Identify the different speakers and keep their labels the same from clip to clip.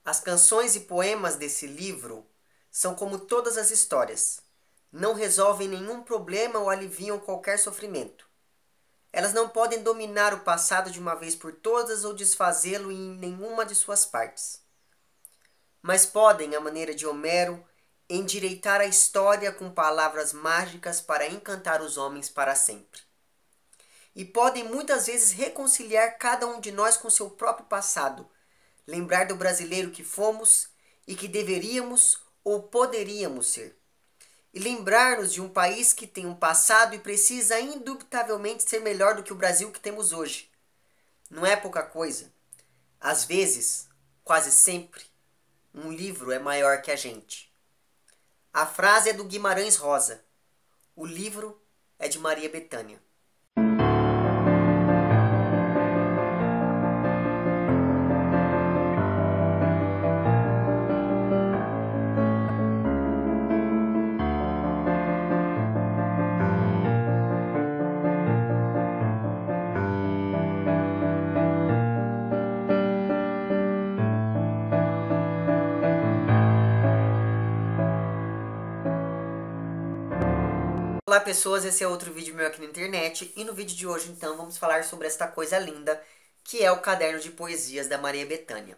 Speaker 1: As canções e poemas desse livro são como todas as histórias. Não resolvem nenhum problema ou aliviam qualquer sofrimento. Elas não podem dominar o passado de uma vez por todas ou desfazê-lo em nenhuma de suas partes. Mas podem, à maneira de Homero, endireitar a história com palavras mágicas para encantar os homens para sempre. E podem muitas vezes reconciliar cada um de nós com seu próprio passado, lembrar do brasileiro que fomos e que deveríamos ou poderíamos ser. E lembrar-nos de um país que tem um passado e precisa indubitavelmente ser melhor do que o Brasil que temos hoje. Não é pouca coisa. Às vezes, quase sempre, um livro é maior que a gente. A frase é do Guimarães Rosa. O livro é de Maria Bethânia. Olá pessoas, esse é outro vídeo meu aqui na internet e no vídeo de hoje então vamos falar sobre esta coisa linda que é o Caderno de Poesias da Maria Bethânia.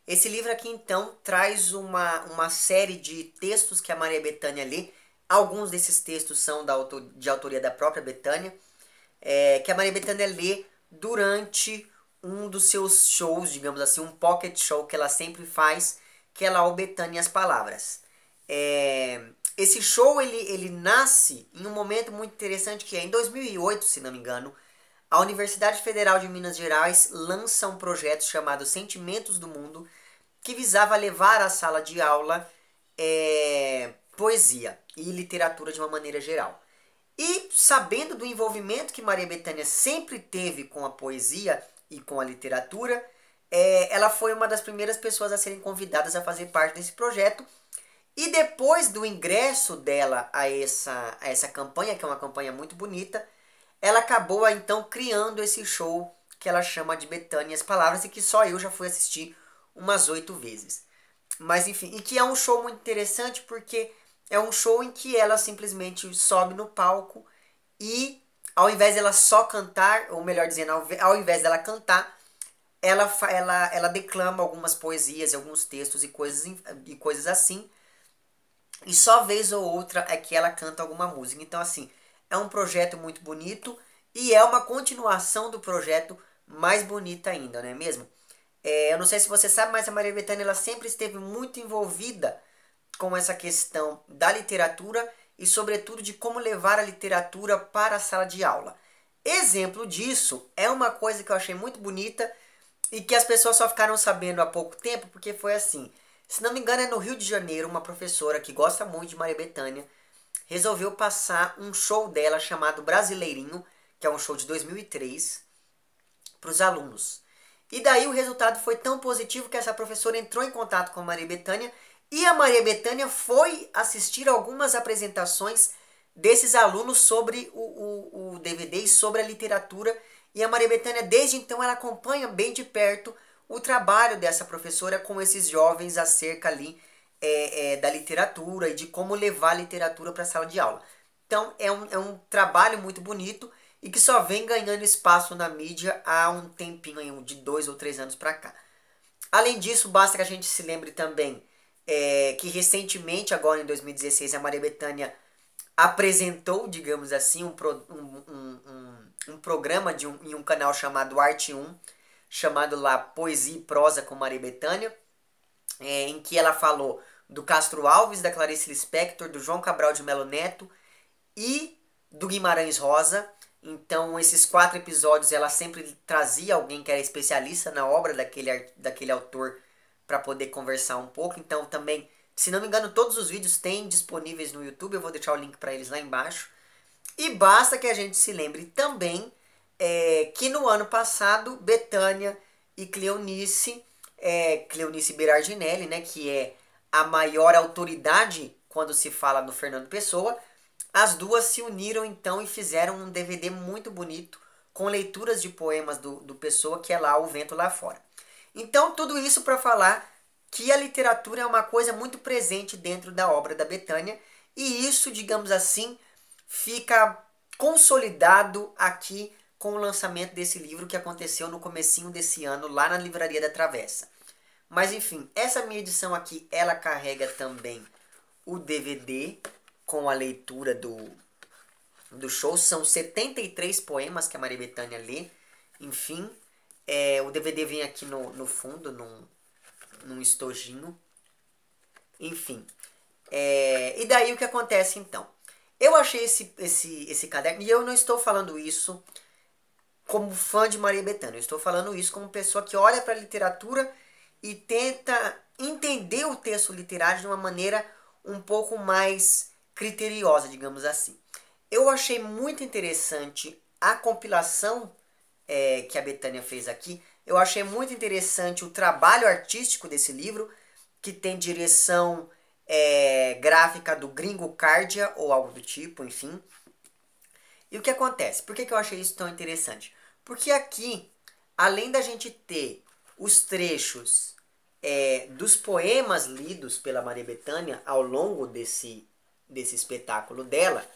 Speaker 1: Esse livro aqui então traz uma série de textos que a Maria Bethânia lê. Alguns desses textos são de autoria da própria Bethânia, que a Maria Bethânia lê durante um dos seus shows, digamos assim, um pocket show que ela sempre faz, que é lá o Bethânia e as Palavras. Esse show ele nasce em um momento muito interessante que é em 2008, se não me engano, a Universidade Federal de Minas Gerais lança um projeto chamado Sentimentos do Mundo, que visava levar à sala de aula poesia e literatura de uma maneira geral. E sabendo do envolvimento que Maria Bethânia sempre teve com a poesia e com a literatura, ela foi uma das primeiras pessoas a serem convidadas a fazer parte desse projeto. E depois do ingresso dela a essa campanha, que é uma campanha muito bonita, ela acabou então criando esse show que ela chama de Bethânia e as Palavras e que só eu já fui assistir umas 8 vezes. Mas enfim, e que é um show muito interessante porque é um show em que ela simplesmente sobe no palco e ao invés dela só cantar, ou melhor dizendo, ao invés dela cantar, ela declama algumas poesias, alguns textos e coisas assim. E só vez ou outra é que ela canta alguma música. Então, assim, é um projeto muito bonito e é uma continuação do projeto mais bonita ainda, não é mesmo? Eu não sei se você sabe, mas a Maria Bethânia ela sempre esteve muito envolvida com essa questão da literatura e, sobretudo, de como levar a literatura para a sala de aula. Exemplo disso é uma coisa que eu achei muito bonita e que as pessoas só ficaram sabendo há pouco tempo, porque foi assim. Se não me engano, é no Rio de Janeiro, uma professora que gosta muito de Maria Bethânia resolveu passar um show dela chamado Brasileirinho, que é um show de 2003, para os alunos. E daí o resultado foi tão positivo que essa professora entrou em contato com a Maria Bethânia e a Maria Bethânia foi assistir algumas apresentações desses alunos sobre o DVD e sobre a literatura. E a Maria Bethânia, desde então, ela acompanha bem de perto o trabalho dessa professora com esses jovens acerca ali da literatura e de como levar a literatura para a sala de aula. Então é um trabalho muito bonito e que só vem ganhando espaço na mídia há um tempinho, de 2 ou 3 anos para cá. Além disso, basta que a gente se lembre também que recentemente, agora em 2016, a Maria Bethânia apresentou, digamos assim, um programa em um canal chamado Arte 1, chamado lá Poesia e Prosa com Maria Bethânia, em que ela falou do Castro Alves, da Clarice Lispector, do João Cabral de Melo Neto e do Guimarães Rosa. Então, esses 4 episódios, ela sempre trazia alguém que era especialista na obra daquele autor para poder conversar um pouco. Então, também, se não me engano, todos os vídeos têm disponíveis no YouTube. Eu vou deixar o link para eles lá embaixo. E basta que a gente se lembre também que no ano passado, Bethânia e Cleonice Berardinelli, né, que é a maior autoridade quando se fala do Fernando Pessoa, as duas se uniram então e fizeram um DVD muito bonito com leituras de poemas do Pessoa, que é lá O Vento Lá Fora. Então tudo isso para falar que a literatura é uma coisa muito presente dentro da obra da Bethânia, e isso, digamos assim, fica consolidado aqui com o lançamento desse livro que aconteceu no comecinho desse ano, lá na Livraria da Travessa. Mas enfim, essa minha edição aqui, ela carrega também o DVD com a leitura do show. São 73 poemas que a Maria Bethânia lê. Enfim, o DVD vem aqui no fundo, num estojinho. Enfim, e daí o que acontece então? Eu achei esse caderno, e eu não estou falando isso como fã de Maria Bethânia, eu estou falando isso como pessoa que olha para a literatura e tenta entender o texto literário de uma maneira um pouco mais criteriosa, digamos assim. Eu achei muito interessante a compilação que a Bethânia fez aqui. Eu achei muito interessante o trabalho artístico desse livro, que tem direção gráfica do Gringo Cardia, ou algo do tipo, enfim. E o que acontece? Por que eu achei isso tão interessante? Porque aqui, além da gente ter os trechos dos poemas lidos pela Maria Bethânia ao longo desse espetáculo dela,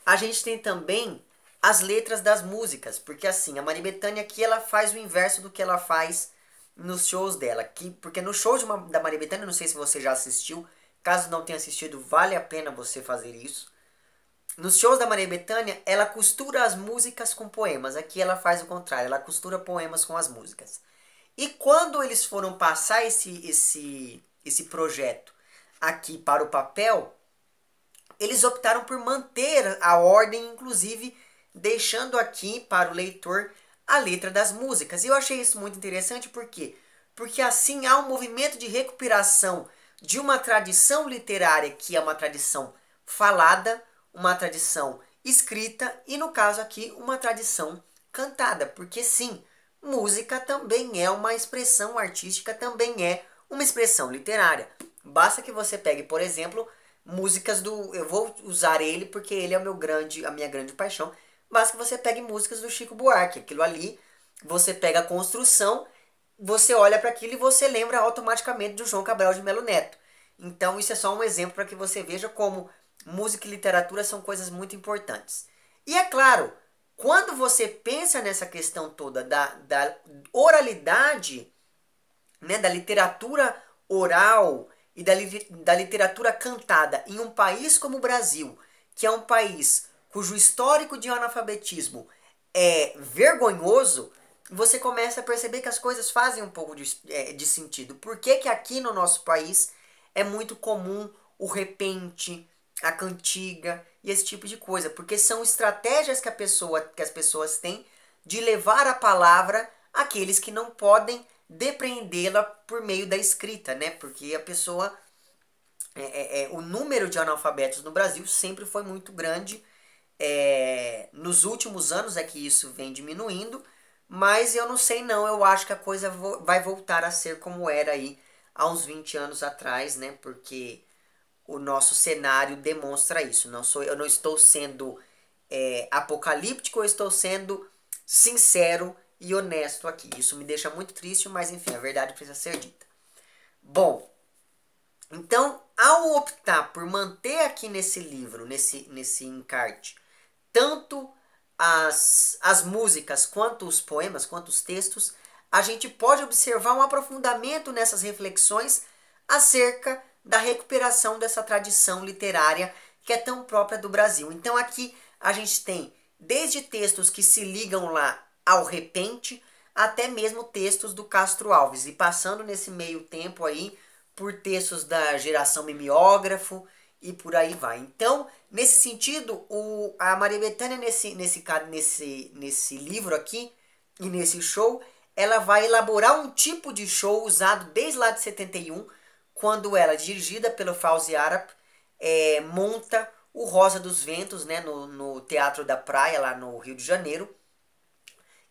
Speaker 1: a gente tem também as letras das músicas, porque assim, a Maria Bethânia aqui ela faz o inverso do que ela faz nos shows dela, porque no show da Maria Bethânia, não sei se você já assistiu, caso não tenha assistido, vale a pena você fazer isso. Nos shows da Maria Bethânia, ela costura as músicas com poemas. Aqui ela faz o contrário, ela costura poemas com as músicas. E quando eles foram passar esse projeto aqui para o papel, eles optaram por manter a ordem, inclusive deixando aqui para o leitor a letra das músicas. E eu achei isso muito interessante, por quê? Porque assim há um movimento de recuperação de uma tradição literária que é uma tradição falada, uma tradição escrita e, no caso aqui, uma tradição cantada. Porque sim, música também é uma expressão artística, também é uma expressão literária. Basta que você pegue, por exemplo, músicas do... Eu vou usar ele porque ele é a minha grande paixão. Basta que você pegue músicas do Chico Buarque. Aquilo ali, você pega a construção, você olha para aquilo e você lembra automaticamente do João Cabral de Melo Neto. Então isso é só um exemplo para que você veja como música e literatura são coisas muito importantes. E é claro, quando você pensa nessa questão toda da oralidade, né, da literatura oral e da literatura cantada em um país como o Brasil, que é um país cujo histórico de analfabetismo é vergonhoso, você começa a perceber que as coisas fazem um pouco de sentido. Por que que aqui no nosso país é muito comum o repente, a cantiga e esse tipo de coisa? Porque são estratégias que as pessoas têm de levar a palavra àqueles que não podem depreendê-la por meio da escrita, né? Porque a pessoa... o número de analfabetos no Brasil sempre foi muito grande. Nos últimos anos é que isso vem diminuindo, mas eu não sei não, eu acho que a coisa vai voltar a ser como era aí há uns 20 anos atrás, né? Porque o nosso cenário demonstra isso. Eu não estou sendo apocalíptico, eu estou sendo sincero e honesto aqui. Isso me deixa muito triste, mas enfim, a verdade precisa ser dita. Bom, então, ao optar por manter aqui nesse livro, nesse encarte, tanto as músicas, quanto os poemas, quanto os textos, a gente pode observar um aprofundamento nessas reflexões acerca da recuperação dessa tradição literária que é tão própria do Brasil. Então aqui a gente tem desde textos que se ligam lá ao repente, até mesmo textos do Castro Alves, e passando nesse meio tempo aí por textos da geração mimeógrafo e por aí vai. Então, nesse sentido, a Maria Bethânia, nesse livro aqui e nesse show, ela vai elaborar um tipo de show usado desde lá de 71, quando ela, dirigida pelo Fauzi Arap, monta o Rosa dos Ventos, né, no Teatro da Praia, lá no Rio de Janeiro,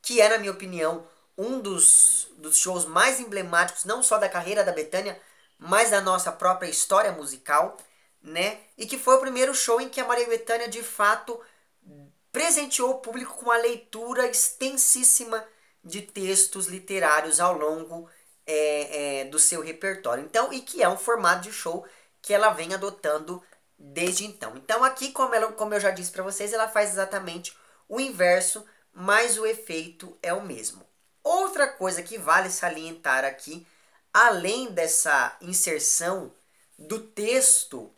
Speaker 1: que é, na minha opinião, um dos shows mais emblemáticos, não só da carreira da Bethânia, mas da nossa própria história musical, né? E que foi o primeiro show em que a Maria Bethânia, de fato, presenteou o público com uma leitura extensíssima de textos literários ao longo do seu repertório. Então, e que é um formato de show que ela vem adotando desde então. Então aqui, como eu já disse para vocês, ela faz exatamente o inverso, mas o efeito é o mesmo. Outra coisa que vale salientar aqui, além dessa inserção do texto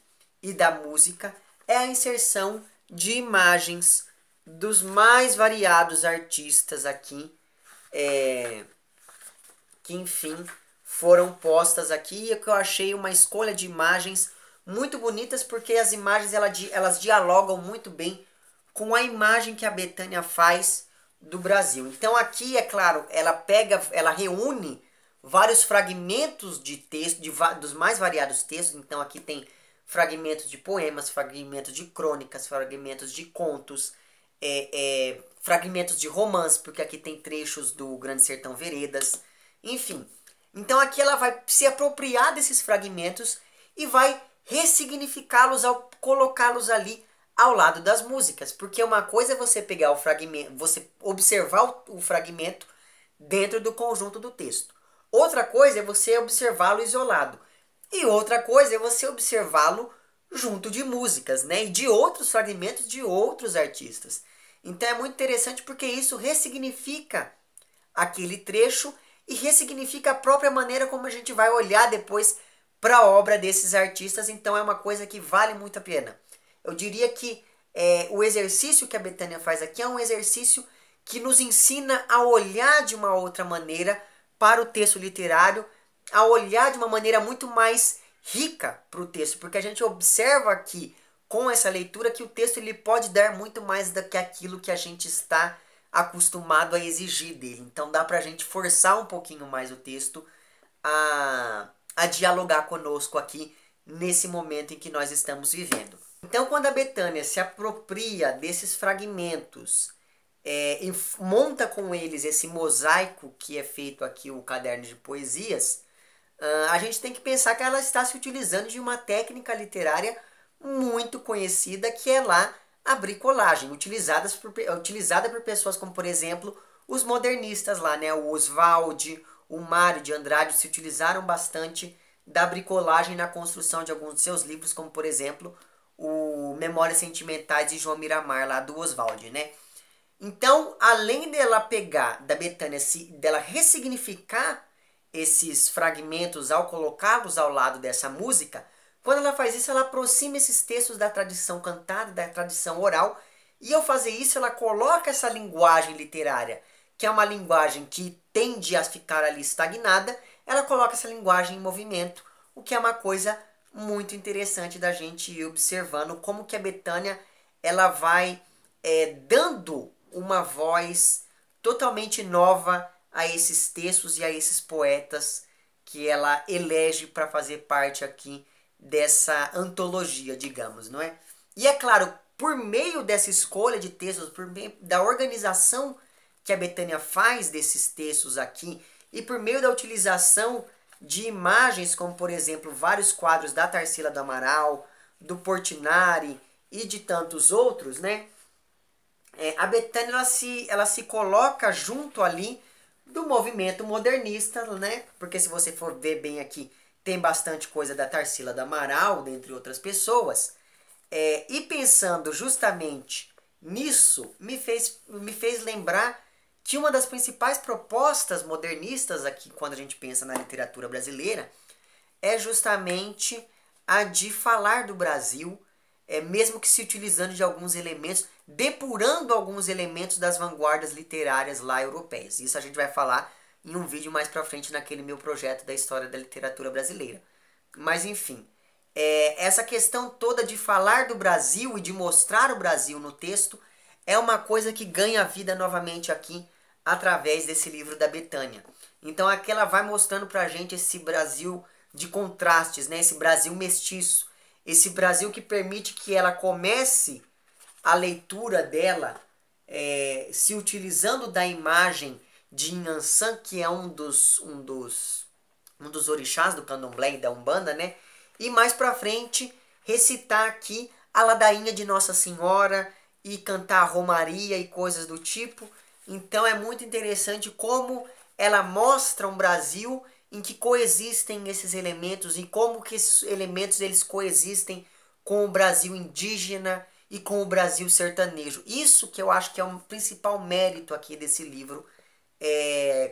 Speaker 1: e da música, é a inserção de imagens dos mais variados artistas aqui, que enfim foram postas aqui, e que eu achei uma escolha de imagens muito bonitas, porque as imagens elas dialogam muito bem com a imagem que a Bethânia faz do Brasil. Então aqui, é claro, ela reúne vários fragmentos de texto, dos mais variados textos. Então aqui tem fragmentos de poemas, fragmentos de crônicas, fragmentos de contos, fragmentos de romance, porque aqui tem trechos do Grande Sertão Veredas, enfim. Então aqui ela vai se apropriar desses fragmentos e vai ressignificá-los ao colocá-los ali ao lado das músicas, porque uma coisa é você pegar o fragmento, você observar o fragmento dentro do conjunto do texto. Outra coisa é você observá-lo isolado. E outra coisa é você observá-lo junto de músicas, né? E de outros fragmentos de outros artistas. Então é muito interessante porque isso ressignifica aquele trecho e ressignifica a própria maneira como a gente vai olhar depois para a obra desses artistas. Então é uma coisa que vale muito a pena. Eu diria que o exercício que a Bethânia faz aqui é um exercício que nos ensina a olhar de uma outra maneira para o texto literário, a olhar de uma maneira muito mais rica para o texto, porque a gente observa aqui com essa leitura que o texto ele pode dar muito mais do que aquilo que a gente está acostumado a exigir dele. Então dá para a gente forçar um pouquinho mais o texto a dialogar conosco aqui nesse momento em que nós estamos vivendo. Então quando a Bethânia se apropria desses fragmentos e monta com eles esse mosaico que é feito aqui, o caderno de poesias, a gente tem que pensar que ela está se utilizando de uma técnica literária muito conhecida, que é lá a bricolagem, utilizada por pessoas como, por exemplo, os modernistas lá, né? O Oswald, o Mário de Andrade se utilizaram bastante da bricolagem na construção de alguns de seus livros, como, por exemplo, o Memórias Sentimentais de João Miramar, lá do Oswald, né? Então, além dela pegar, da Bethânia, dela ressignificar esses fragmentos ao colocá-los ao lado dessa música, quando ela faz isso, ela aproxima esses textos da tradição cantada, da tradição oral, e ao fazer isso, ela coloca essa linguagem literária, que é uma linguagem que tende a ficar ali estagnada, ela coloca essa linguagem em movimento, o que é uma coisa muito interessante da gente ir observando como que a Bethânia ela vai dando uma voz totalmente nova a esses textos e a esses poetas que ela elege para fazer parte aqui dessa antologia, digamos, não é? E é claro, por meio dessa escolha de textos, por meio da organização que a Bethânia faz desses textos aqui, e por meio da utilização de imagens, como por exemplo, vários quadros da Tarsila do Amaral, do Portinari e de tantos outros, né? A Bethânia ela se coloca junto ali do movimento modernista, né? Porque se você for ver bem aqui, tem bastante coisa da Tarsila do Amaral, dentre outras pessoas. E pensando justamente nisso, me fez lembrar que uma das principais propostas modernistas aqui, quando a gente pensa na literatura brasileira, é justamente a de falar do Brasil, mesmo que se utilizando de alguns elementos, depurando alguns elementos das vanguardas literárias lá europeias. Isso a gente vai falar em um vídeo mais pra frente naquele meu projeto da história da literatura brasileira. Mas enfim, essa questão toda de falar do Brasil e de mostrar o Brasil no texto é uma coisa que ganha vida novamente aqui através desse livro da Bethânia. Então aqui ela vai mostrando pra gente esse Brasil de contrastes, né? Esse Brasil mestiço, esse Brasil que permite que ela comece a leitura dela se utilizando da imagem de Inhansã, que é um dos orixás do candomblé e da Umbanda, né? E mais pra frente recitar aqui a ladainha de Nossa Senhora e cantar a romaria e coisas do tipo. Então é muito interessante como ela mostra um Brasil em que coexistem esses elementos e como que esses elementos eles coexistem com o Brasil indígena e com o Brasil sertanejo. Isso que eu acho que é o principal mérito aqui desse livro,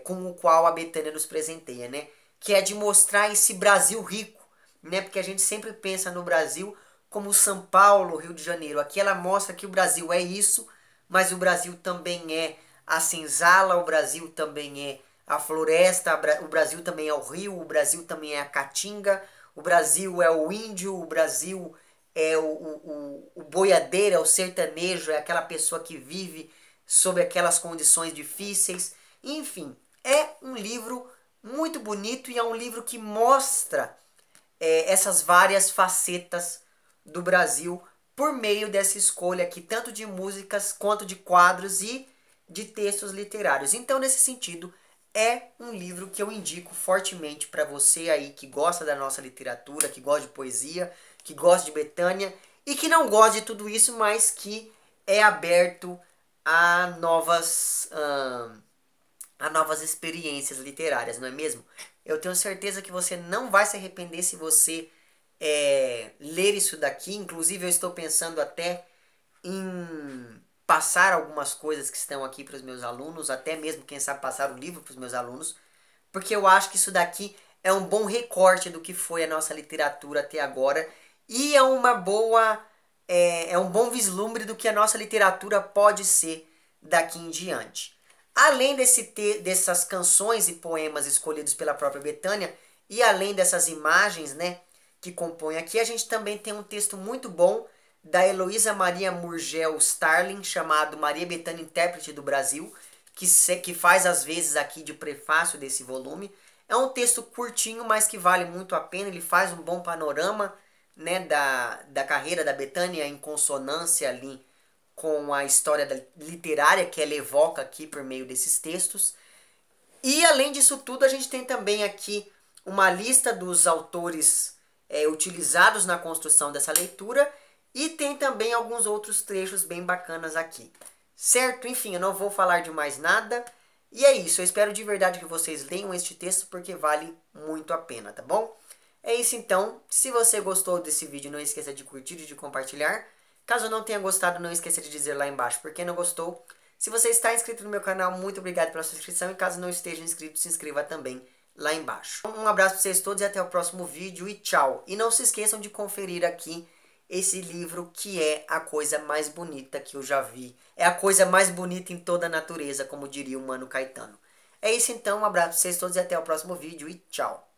Speaker 1: com o qual a Bethânia nos presenteia, né? Que é de mostrar esse Brasil rico, né? Porque a gente sempre pensa no Brasil como São Paulo, Rio de Janeiro. Aqui ela mostra que o Brasil é isso, mas o Brasil também é a senzala, o Brasil também é a floresta, o Brasil também é o rio, o Brasil também é a caatinga, o Brasil é o índio, o Brasil é o boiadeiro, é o sertanejo, é aquela pessoa que vive sob aquelas condições difíceis. Enfim, é um livro muito bonito e é um livro que mostra essas várias facetas do Brasil por meio dessa escolha aqui, tanto de músicas quanto de quadros e de textos literários. Então, nesse sentido, é um livro que eu indico fortemente para você aí que gosta da nossa literatura, que gosta de poesia, que gosta de Bethânia e que não gosta de tudo isso, mas que é aberto a novas experiências literárias, não é mesmo? Eu tenho certeza que você não vai se arrepender se você ler isso daqui. Inclusive eu estou pensando até em passar algumas coisas que estão aqui para os meus alunos, até mesmo, quem sabe, passar o livro para os meus alunos, porque eu acho que isso daqui é um bom recorte do que foi a nossa literatura até agora e é uma boa, é um bom vislumbre do que a nossa literatura pode ser daqui em diante. Além dessas canções e poemas escolhidos pela própria Bethânia e além dessas imagens, né, que compõem aqui, a gente também tem um texto muito bom da Heloísa Maria Murgel Starling, chamado Maria Bethânia Intérprete do Brasil, que faz às vezes aqui de prefácio desse volume. É um texto curtinho, mas que vale muito a pena. Ele faz um bom panorama, né, da carreira da Bethânia em consonância ali com a história literária que ela evoca aqui por meio desses textos. E além disso tudo, a gente tem também aqui uma lista dos autores utilizados na construção dessa leitura e tem também alguns outros trechos bem bacanas aqui. Certo? Enfim, eu não vou falar de mais nada. E é isso, eu espero de verdade que vocês leiam este texto porque vale muito a pena, tá bom? É isso então, se você gostou desse vídeo, não esqueça de curtir e de compartilhar. Caso não tenha gostado, não esqueça de dizer lá embaixo por que não gostou. Se você está inscrito no meu canal, muito obrigado pela sua inscrição. E caso não esteja inscrito, se inscreva também lá embaixo. Um abraço para vocês todos e até o próximo vídeo e tchau. E não se esqueçam de conferir aqui esse livro que é a coisa mais bonita que eu já vi. É a coisa mais bonita em toda a natureza, como diria o Mano Caetano. É isso então, um abraço para vocês todos e até o próximo vídeo e tchau.